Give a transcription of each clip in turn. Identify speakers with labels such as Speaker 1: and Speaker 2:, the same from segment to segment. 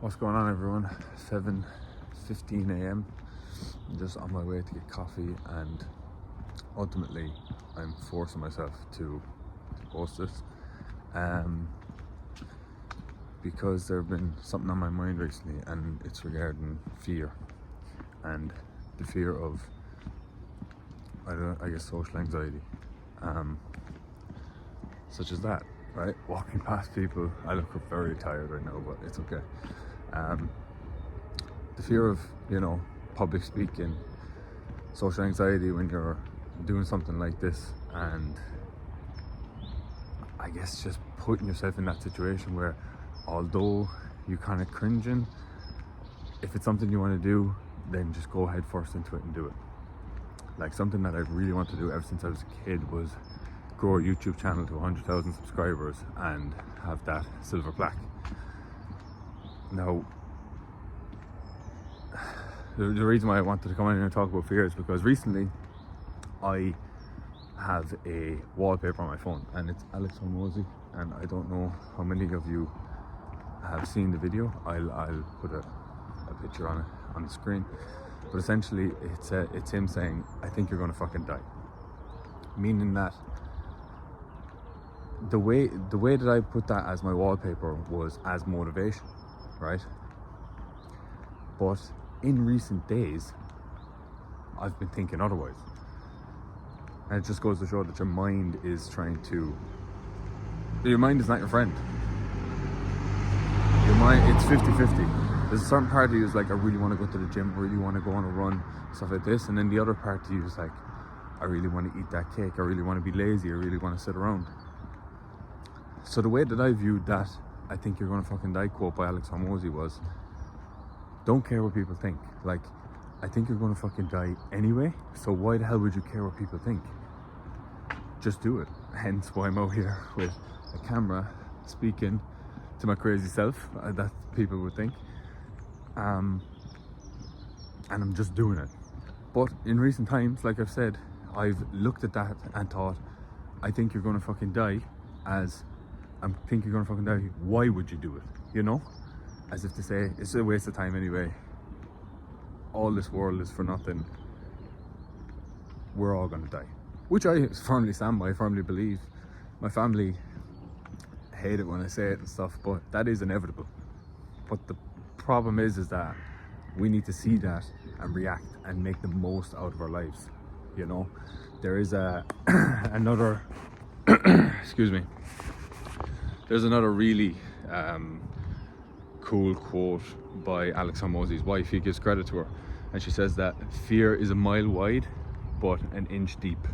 Speaker 1: What's going on, everyone? 7:15 a.m. I'm just on my way to get coffee, and ultimately I'm forcing myself to post this because there have been something on my mind recently, and it's regarding fear and the fear of I guess social anxiety, such as that, right? Walking past people, I look very tired right now, but it's okay. The fear of, public speaking, social anxiety when you're doing something like this, and I guess just putting yourself in that situation where, although you kind of cringing, if it's something you want to do, then just go head first into it and do it. Like, something that I really want to do ever since I was a kid was grow a YouTube channel to 100,000 subscribers and have that silver plaque. Now, the reason why I wanted to come in here and talk about fear is because recently I have a wallpaper on my phone, and it's Alex Hormozi, and I don't know how many of you have seen the video. I'll put a picture on it on the screen, but essentially it's him saying, "I think you're gonna fucking die," meaning that the way that I put that as my wallpaper was as motivation, right? But in recent days I've been thinking otherwise, and it just goes to show that your mind is not your friend. Your mind, it's 50-50. There's a certain part of you is like, I really want to go to the gym, I really want to go on a run, stuff like this, and then the other part of you is like, I really want to eat that cake, I really want to be lazy, I really want to sit around. So the way that I viewed that "I think you're gonna fucking die" quote by Alex Hormozi was, don't care what people think. Like, I think you're gonna fucking die anyway, so why the hell would you care what people think? Just do it. Hence why I'm out here with a camera speaking to my crazy self, that people would think, and I'm just doing it. But in recent times, like I've said, I've looked at that and thought, I think you're gonna fucking die as, I think you're gonna fucking die, why would you do it? As if to say, it's a waste of time anyway, all this world is for nothing, we're all gonna die. Which I firmly stand by, I firmly believe. My family hate it when I say it and stuff, but that is inevitable. But the problem is that we need to see that and react and make the most out of our lives. There is another excuse me, there's another really cool quote by Alex Hormozi's wife. He gives credit to her, and she says that fear is a mile wide but an inch deep.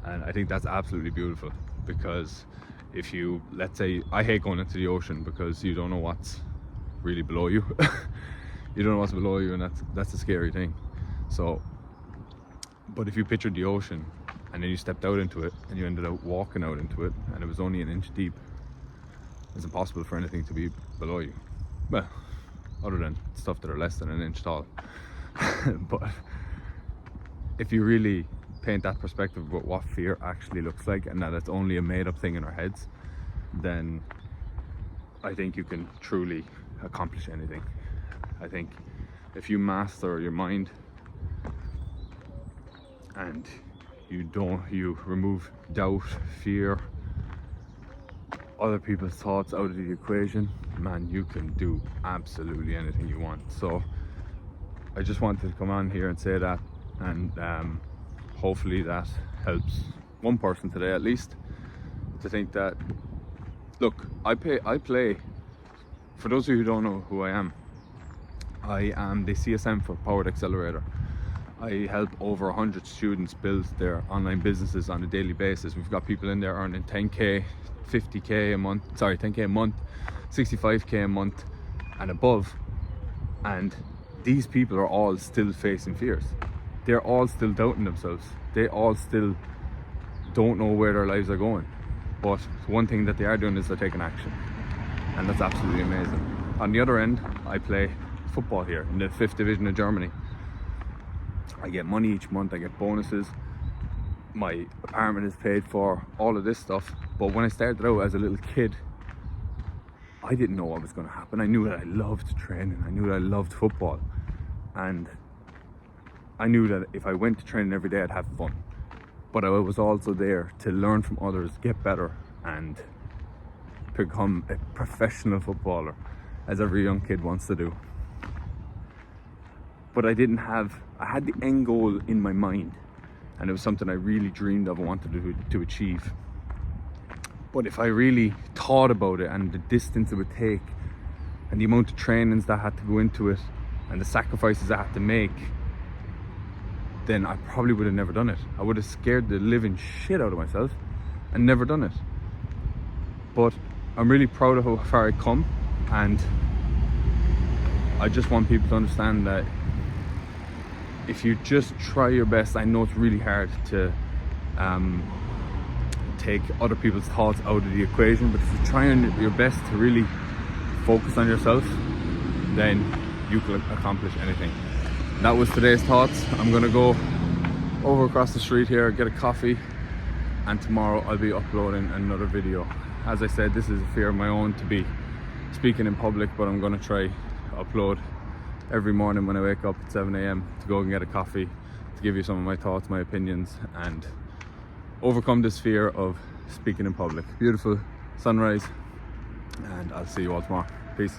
Speaker 1: And I think that's absolutely beautiful, because if you, let's say, I hate going into the ocean because you don't know what's really below you. You don't know what's below you, and that's a scary thing. So, but if you pictured the ocean and then you stepped out into it and you ended up walking out into it and it was only an inch deep, it's impossible for anything to be below you. Well, other than stuff that are less than an inch tall. But if you really paint that perspective about what fear actually looks like, and that it's only a made-up thing in our heads, then I think you can truly accomplish anything. I think if you master your mind and you remove doubt, fear, other people's thoughts out of the equation, man, you can do absolutely anything you want. So I just wanted to come on here and say that, and hopefully that helps one person today at least to think that, look, I play, for those of you who don't know who I am the CSM for Powered Accelerator. I help over 100 students build their online businesses on a daily basis. We've got people in there earning 10k, 50k a month, 10k a month, 65k a month and above. And these people are all still facing fears. They're all still doubting themselves. They all still don't know where their lives are going. But one thing that they are doing is they're taking action. And that's absolutely amazing. On the other end, I play football here in the 5th division of Germany. I get money each month, I get bonuses, my apartment is paid for, all of this stuff. But when I started out as a little kid, I didn't know what was going to happen. I knew that I loved training. I knew that I loved football. And I knew that if I went to training every day, I'd have fun. But I was also there to learn from others, get better, and become a professional footballer, as every young kid wants to do. But I had the end goal in my mind, and it was something I really dreamed of and wanted to achieve. But if I really thought about it and the distance it would take and the amount of trainings that had to go into it and the sacrifices I had to make, then I probably would have never done it. I would have scared the living shit out of myself and never done it. But I'm really proud of how far I've come, and I just want people to understand that if you just try your best, I know it's really hard to take other people's thoughts out of the equation, but if you try your best to really focus on yourself, then you can accomplish anything. That was today's thoughts. I'm gonna go over across the street here, get a coffee, and tomorrow I'll be uploading another video. As I said, this is a fear of my own to be speaking in public, but I'm gonna try to upload every morning when I wake up at 7 a.m. to go and get a coffee, to give you some of my thoughts, my opinions, and overcome this fear of speaking in public. Beautiful sunrise, and I'll see you all tomorrow. Peace.